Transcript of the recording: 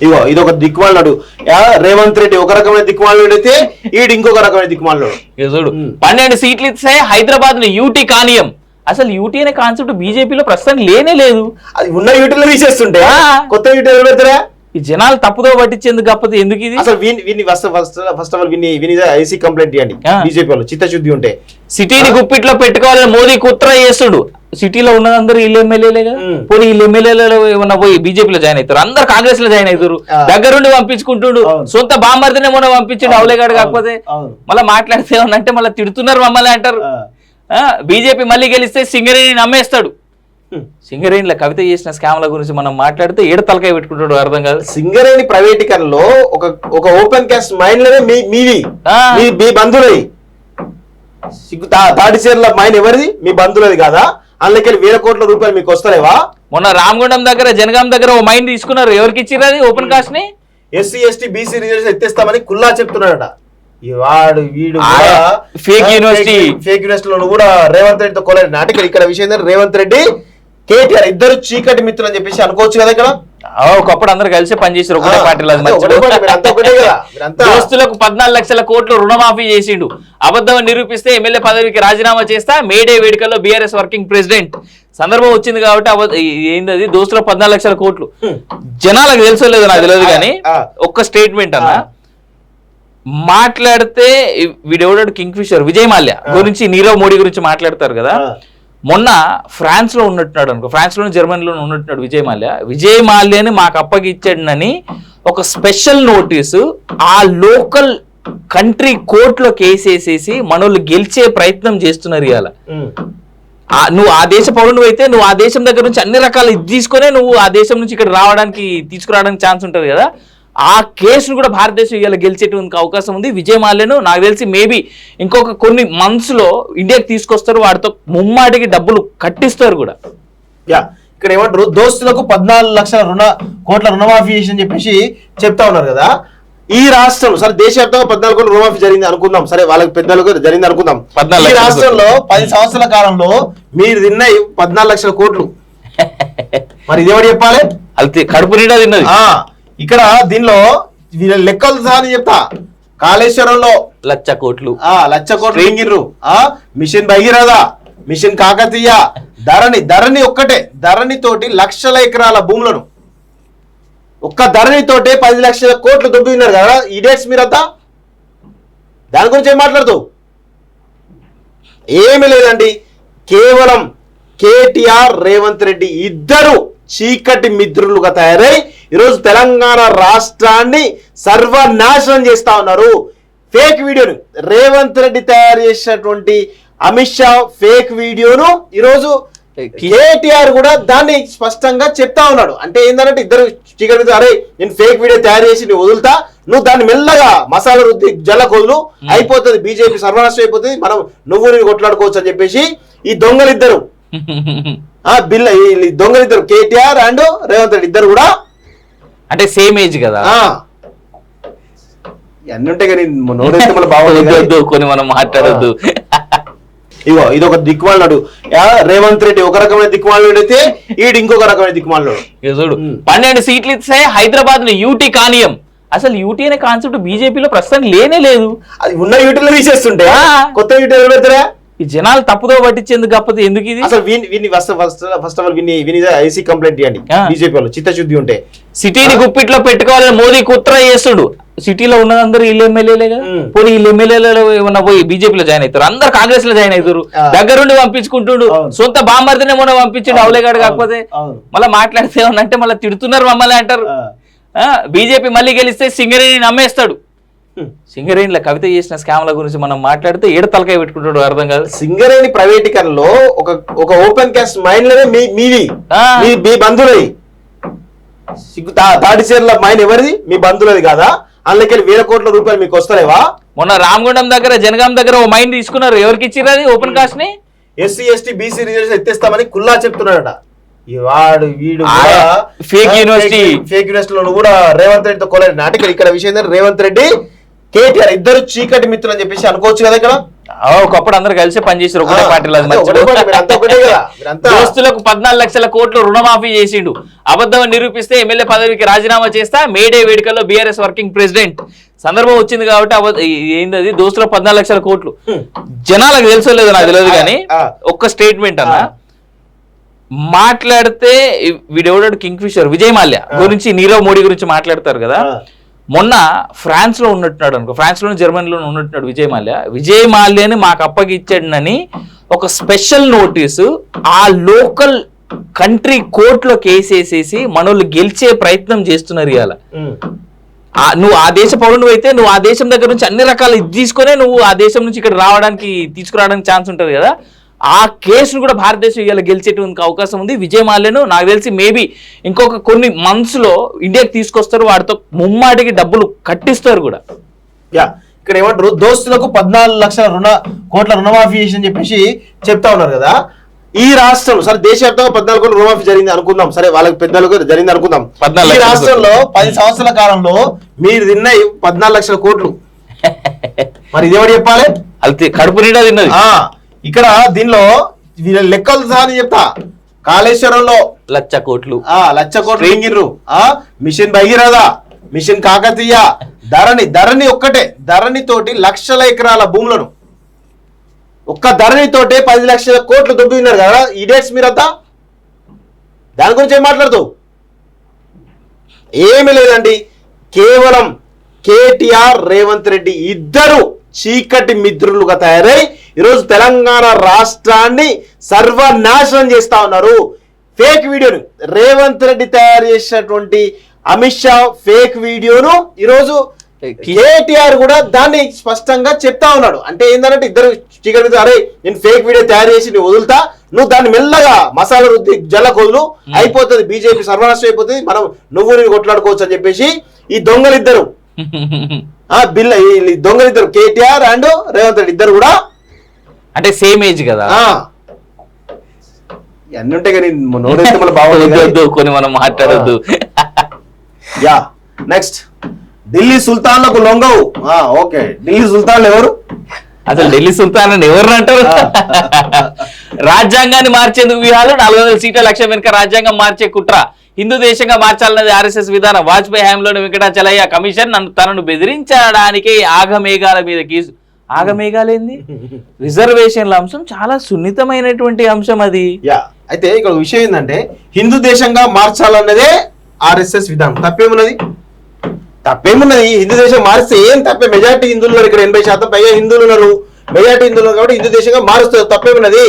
ఇగో ఇది ఒక దిక్కుమాలడు. రేవంత్ రెడ్డి ఒక రకమైన దిక్కుమాలడు అయితే ఈడు ఇంకొక రకమైన దిక్కుమాలడు. చూడు 12 సీట్లు ఇస్తే హైదరాబాద్ ను యూటీ కానీయం. అసలు యూటీ అనే కాన్సెప్ట్ బీజేపీలో ప్రస్తుతం లేనే లేదు. అది ఉన్న యూటీలో తీసేస్తుంటే కొత్త యూటీలో పెడతారా? ఈ జనాలు తప్పుదో పట్టించేందుకు కాకపోతే ఎందుకు ఇది? అసలు వీని ఫస్ట్ ఆఫ్ ఆల్ విని ఐసీ కంప్లైంట్ ఇవ్వండి. బీజేపీ వాళ్ళు చిత్తశుద్ధి ఉంటే సిటీని గుప్పిట్లో పెట్టుకోవాలని మోదీ కుట్ర చేస్తుడు. సిటీలో ఉన్నదందరూ వీళ్ళు ఎమ్మెల్యేలే కదా. పోనీ వీళ్ళు ఎమ్మెల్యేలలో ఏమన్నా పోయి బీజేపీలో జాయిన్ అవుతారు, అందరు కాంగ్రెస్ లో జాయిన్ అవుతారు. దగ్గరుండి పంపించుకుంటుడు. సొంత బాంబర్దినే మొన్న పంపించుడు అవలేగాడు. కాకపోతే మళ్ళీ మాట్లాడితే ఏమన్నంటే మళ్ళీ తిడుతున్నారు మమ్మల్ని అంటారు. బీజేపీ మళ్ళీ గెలిస్తే సింగరేణి నమ్మేస్తాడు. సింగరేణిలో కవిత చేసిన స్కామ్ల గురించి మనం మాట్లాడితే ఏడు తలకాయ పెట్టుకుంటాడు, అర్థం కాదు. సింగరేణి ప్రైవేటీకరణలో ఒక ఓపెన్ కాస్ట్ మైన్ లోనే మీ బంధువులది. తాడిచేర్ల మైన్ ఎవరిది? మీ బంధువులది కాదా? అందులోకెళ్ళి వేల కోట్ల రూపాయలు మీకు వస్తలేవా? మొన్న రామగుండం దగ్గర జనగాం దగ్గర ఓ మైన్ తీసుకున్నారు. ఎవరికి ఇచ్చిర్రు అది ఓపెన్ కాస్ట్ ని? ఎస్సీ ఎస్టీ బీసీ రిజర్వేషన్ ఎత్తేస్తామని కుల్లా చెప్తున్నాడట. వీడు ఫేక్ యూనివర్సిటీలో కూడా రేవంత్ రెడ్డితో కొలేదు నాటికలు. ఇక్కడ విషయం రేవంత్ రెడ్డి కేటీఆర్ ఇద్దరు చీకటి మిత్రులు అని చెప్పేసి అనుకోవచ్చు కదా. ఇక్కడ ఒకప్పుడు అందరు కలిసి పనిచేసారు ఒకటే పార్టీలో. దోస్తులకు 14 లక్షల కోట్లు రుణమాఫీ చేసిండు. అబద్ధం నిరూపిస్తే ఎమ్మెల్యే పదవికి రాజీనామా చేస్తా. మేడే వేడుకల్లో బీఆర్ఎస్ వర్కింగ్ ప్రెసిడెంట్ సందర్భం వచ్చింది కాబట్టి ఏంటది దోస్తులకు 14 లక్షల కోట్లు. జనాలకు తెలుసో లేదో నాకు తెలియదు కానీ ఒక్క స్టేట్మెంట్ అన్న మాట్లాడితే వీడెవడాడు కింగ్ ఫిషర్ విజయ్ మాల్యా గురించి, నీరవ్ మోడీ గురించి మాట్లాడతారు కదా. మొన్న ఫ్రాన్స్ లో ఉన్నట్టున్నాడు అనుకో, ఫ్రాన్స్ లోను జర్మనీలో ఉన్నట్టున్నాడు విజయ్ మాల్యాని మాకు అప్పగిచ్చాడని ఒక స్పెషల్ నోటీసు ఆ లోకల్ కంట్రీ కోర్టులో కేసేసేసి మనోళ్ళు గెలిచే ప్రయత్నం చేస్తున్నారు. ఇవాళ నువ్వు ఆ దేశ పౌరుడు అయితే నువ్వు ఆ దేశం దగ్గర నుంచి అన్ని రకాల ఇది తీసుకునే నువ్వు ఆ దేశం నుంచి ఇక్కడ తీసుకురావడానికి ఛాన్స్ ఉంటుంది కదా. ఆ కేసును కూడా భారతదేశం ఇవాళ గెలిచేటువంటి అవకాశం ఉంది. విజయ్ మాల్యాను నాకు తెలిసి మేబీ ఇంకొక కొన్ని మంత్స్ లో ఇండియాకి తీసుకొస్తారు. వాటితో ముమ్మాటికి డబ్బులు కట్టిస్తారు కూడా. ఇక్కడ ఏమంటారు, దోస్తులకు 14 లక్షల కోట్ల రుణమాఫీ అని చెప్పేసి చెప్తా ఉన్నారు కదా. ఈ రాష్ట్రం సరే దేశవ్యాప్తంగా 14 కోట్ల రుణమాఫీ జరిగింది అనుకుందాం, సరే వాళ్ళకి పెద్దలకు జరిగింది అనుకుందాం. ఈ రాష్ట్రంలో 10 సంవత్సరాల కాలంలో మీరు తిన్నాయి 14 లక్షల కోట్లు. మరి ఇదేమని చెప్పాలి? అది కడుపు నిండా తిన్నది. ఇక్కడ దీనిలో లెక్కలు సాని చెప్తా. కాళేశ్వరంలో 1,00,000 కోట్లు, 1,00,000 కోట్లు ఇంగిర్రు. మిషన్ భగీరథ, మిషన్ కాకతీయ, ధరణి ఒక్కటే ధరణి తోటి లక్షల ఎకరాల భూములను ఒక్క ధరణి తోటే 10 లక్షల కోట్లు దొబ్బిన్నారు కదా. ఈ డేట్స్ మీరంతా దాని గురించి ఏం మాట్లాడుతూ ఏమీ లేదండి. కేవలం కేటీఆర్ రేవంత్ రెడ్డి ఇద్దరు చీకటి మిత్రులుగా తయారై ఈరోజు తెలంగాణ రాష్ట్రాన్ని సర్వనాశనం చేస్తా ఉన్నారు. ఫేక్ వీడియోను రేవంత్ రెడ్డి తయారు చేసినటువంటి అమిత్ షా ఫేక్ వీడియోను ఈరోజు కేటీఆర్ కూడా దాన్ని స్పష్టంగా చెప్తా ఉన్నాడు. అంటే ఏంటంటే ఇద్దరు చీకటి మిత్రులు, అరే నేను ఫేక్ వీడియో తయారు చేసి నువ్వు వదులుతా, నువ్వు దాన్ని మెల్లగా మసాలా రుద్ది జల్లకొదులు అయిపోతుంది, బీజేపీ సర్వనాశనం అయిపోతుంది, మనం నేను కొట్లాడుకోవచ్చు అని చెప్పేసి ఈ దొంగలిద్దరు దొంగలిద్దరు కేటీఆర్ అండ్ రేవంత్ రెడ్డి ఇద్దరు కూడా అంటే సేమ్ ఏజ్ కదా. అన్ని ఉంటాయి కానీ నోడైతే మన బాగుంది కొన్ని మనం మాట్లాడద్దు. ఇగో ఇది ఒక దిక్కుమాలడు. రేవంత్ రెడ్డి ఒక రకమైన దిక్కుమాలడు అయితే ఈడు ఇంకొక రకమైన దిక్కుమాలడు. చూడు 12 సీట్లు ఇస్తే హైదరాబాద్ ను యూటీ కానీయం. అసలు యూటీ అనే కాన్సెప్ట్ బీజేపీలో ప్రస్తుతం లేనే లేదు. అది ఉన్న యూటీలో తీసేస్తుంటే కొత్త యూటీ పెడతారా? ఈ జనాలు తప్పుదో పట్టించేందుకు కాకపోతే ఎందుకు ఇది? అసలు ఫస్ట్ ఆఫ్ ఆల్ విని ఐసీ కంప్లైంట్ ఇవ్వండి. బీజేపీ వాళ్ళు చిత్తశుద్ధి ఉంటే సిటీని గుప్పిట్లో పెట్టుకోవాలని మోదీ కుట్ర చేస్తుడు. సిటీలో ఉన్నదందరూ వీళ్ళు ఎమ్మెల్యేలే కదా. పోనీ వీళ్ళు ఎమ్మెల్యేలలో ఏమన్నా పోయి బీజేపీలో జాయిన్ అవుతారు, అందరు కాంగ్రెస్ లో జాయిన్ అవుతారు. దగ్గరుండి పంపించుకుంటుడు. సొంత బాంబర్దినే మొన్న పంపించుడు అవలేగాడు. కాకపోతే మళ్ళీ మాట్లాడితే ఏమన్నంటే మళ్ళీ తిడుతున్నారు మమ్మల్ని అంటారు. బీజేపీ మళ్ళీ గెలిస్తే సింగరేణి నమ్మేస్తాడు. సింగరేణిలో కవిత చేసిన స్కామ్ల గురించి మనం మాట్లాడితే ఏడు తలకాయ పెట్టుకుంటాడు, అర్థం కాదు. సింగరేణి ప్రైవేటీకరణలో ఒక ఓపెన్ కాస్ట్ మైన్ లోనే మీ బంధువులది. తాడిచేర్ల మైన్ ఎవరిది? మీ బంధువులది కాదా? అందులోకెళ్ళి వేల కోట్ల రూపాయలు మీకు వస్తలేవా? మొన్న రామగుండం దగ్గర జనగాం దగ్గర ఓ మైన్ తీసుకున్నారు. ఎవరికి ఇచ్చిర్రు అది ఓపెన్ కాస్ట్ ని? ఎస్సీ ఎస్టీ బీసీ రిజర్వేషన్ ఎత్తేస్తామని కుల్లా చెప్తున్నాడట. వీడు ఫేక్ యూనివర్సిటీలో కూడా రేవంత్ రెడ్డితో కొలేదు నాటికలు. ఇక్కడ విషయం రేవంత్ రెడ్డి కేటీఆర్ ఇద్దరు చీకటి మిత్రులు అని చెప్పేసి అనుకోవచ్చు కదా. ఇక్కడ ఒకప్పుడు అందరు కలిసి పనిచేసారు ఒకటే పార్టీలో, అది ఒకటే పార్టీ, మీరంతా ఒకటే కదా, మీరంతా దోస్తులకు 14 లక్షల కోట్లు రుణమాఫీ చేసిండు, అబద్ధం నిరూపిస్తే ఎమ్మెల్యే పదవికి రాజీనామా చేస్తా, మేడే వేడుకల్లో బీఆర్ఎస్ వర్కింగ్ ప్రెసిడెంట్ సందర్భం వచ్చింది కాబట్టి ఏంటది దోస్తులకు 14 లక్షల కోట్లు. జనాలకు తెలుసలేదు నాకు తెలియదు కానీ ఒక్క స్టేట్మెంట్ అన్న మాట్లాడితే వీడెవడాడు కింగ్ ఫిషర్ విజయ్ మాల్యా గురించి, నీరవ్ మోడీ గురించి మాట్లాడతారు కదా. మొన్న ఫ్రాన్స్ లో ఉన్నట్టున్నాడు అనుకో, ఫ్రాన్స్ లోను జర్మనీలో ఉన్నట్టున్నాడు విజయ్ మాల్యాని మాకు అప్పగిచ్చాడని ఒక స్పెషల్ నోటీసు ఆ లోకల్ కంట్రీ కోర్టులో కేసు వేసేసి మనోళ్ళు గెలిచే ప్రయత్నం చేస్తున్నారు ఇవాళ. నువ్వు ఆ దేశ పౌరుడు అయితే నువ్వు ఆ దేశం దగ్గర నుంచి అన్ని రకాల ఇది తీసుకునే నువ్వు ఆ దేశం నుంచి ఇక్కడ తీసుకురావడానికి ఛాన్స్ ఉంటుంది కదా. ఆ కేసును కూడా భారతదేశం ఇవాళ గెలిచేటువంటి అవకాశం ఉంది. విజయ్ మాల్యాను నాకు తెలిసి మేబీ ఇంకొక కొన్ని మంత్స్ లో ఇండియాకి తీసుకొస్తారు, వాటితో ముమ్మాటికి డబ్బులు కట్టిస్తారు కూడా. ఇక్కడ ఏమంటారు, దోస్తులకు 14 లక్షల కోట్ల రుణమాఫీ చేసి అని చెప్పేసి చెప్తా ఉన్నారు కదా. ఈ రాష్ట్రం సరే దేశవ్యాప్తంగా 14 కోట్ల రుణమాఫీ జరిగింది అనుకుందాం, సరే వాళ్ళకి పెద్దలకు జరిగింది అనుకుందాం. ఈ రాష్ట్రంలో 10 సంవత్సరాల కాలంలో మీరు తిన్నాయి 14 లక్షల కోట్లు, మరి ఇదేమని చెప్పాలి? అది కడుపు నిండా తిన్నది. ఇక్కడ దీనిలో లెక్కలు సార్ చెప్తా, కాళేశ్వరంలో 1,00,000 కోట్లు, 1,00,000 కోట్లు మింగిర్రు. మిషన్ భగీరథ, మిషన్ కాకతీయ, ధరణి ఒక్కటే ధరణి తోటి లక్షల ఎకరాల భూములను ఒక్క ధరణి తోటే 10 లక్షల కోట్లు దొబ్బిన్నారు కదా. ఈ డేట్స్ మీరంతా దాని గురించి ఏం మాట్లాడుతూ ఏమీ లేదండి. కేవలం కేటీఆర్ రేవంత్ రెడ్డి ఇద్దరు చీకటి మిత్రులుగా తయారై ఈరోజు తెలంగాణ రాష్ట్రాన్ని సర్వనాశనం చేస్తా ఉన్నారు. ఫేక్ వీడియోను రేవంత్ రెడ్డి తయారు చేసినటువంటి అమిత్ షా ఫేక్ వీడియోను ఈరోజు కేటీఆర్ కూడా దాన్ని స్పష్టంగా చెప్తా ఉన్నాడు. అంటే ఏంటంటే ఇద్దరు చీకటి మిత్రులు, అరే నేను ఫేక్ వీడియో తయారు చేసి నువ్వు వదులుతా, నువ్వు దాన్ని మెల్లగా మసాలా రుద్ది జల్లకొదులు అయిపోతుంది, బీజేపీ సర్వనాశనం అయిపోతుంది, మనం నువ్వు కొట్లాడుకోవచ్చు అని చెప్పేసి ఈ దొంగలిద్దరు దొంగలిద్దరు కేటీఆర్ అండ్ రేవంత్ రెడ్డి ఇద్దరు కూడా అంటే సేమ్ ఏజ్ కదా. అన్ని ఉంటాయి కానీ నోడైతే మన బాగుంది, కొన్ని మనం మాట్లాడద్దు. నెక్స్ట్ ఢిల్లీ సుల్తాన్లకు లొంగవు. ఓకే, ఢిల్లీ సుల్తాన్లు ఎవరు? అసలు ఢిల్లీ సుల్తాన్ అని ఎవరు అంటారు? రాజ్యాంగాన్ని మార్చేందుకు వ్యూహాలు, 400 సీట్ల లక్ష్యం వెనుక రాజ్యాంగం మార్చే కుట్ర, హిందూ దేశంగా మార్చాలన్నది ఆర్ఎస్ఎస్ విధానం, వాజ్పేయి హయాంలోని వెంకటాచలయ్య కమిషన్ తనను బెదిరించడానికి ఆగమేఘాల మీద కేసు. ఆగమేఘాలేంది? రిజర్వేషన్ల అంశం చాలా సున్నితమైనటువంటి అంశం అది. అయితే ఇక్కడ విషయం ఏంటంటే హిందూ దేశంగా మార్చాలన్నదే ఆర్ఎస్ఎస్ విధానం. తప్పేమున్నది? హిందూ దేశం మారిస్తే ఏం తప్పే? మెజారిటీ హిందువులు ఉన్నారు ఇక్కడ, 80% పైగా హిందువులు ఉన్నారు, మెజారిటీ హిందువులు కాబట్టి హిందూ దేశంగా మారుస్తారు, తప్పేమున్నది?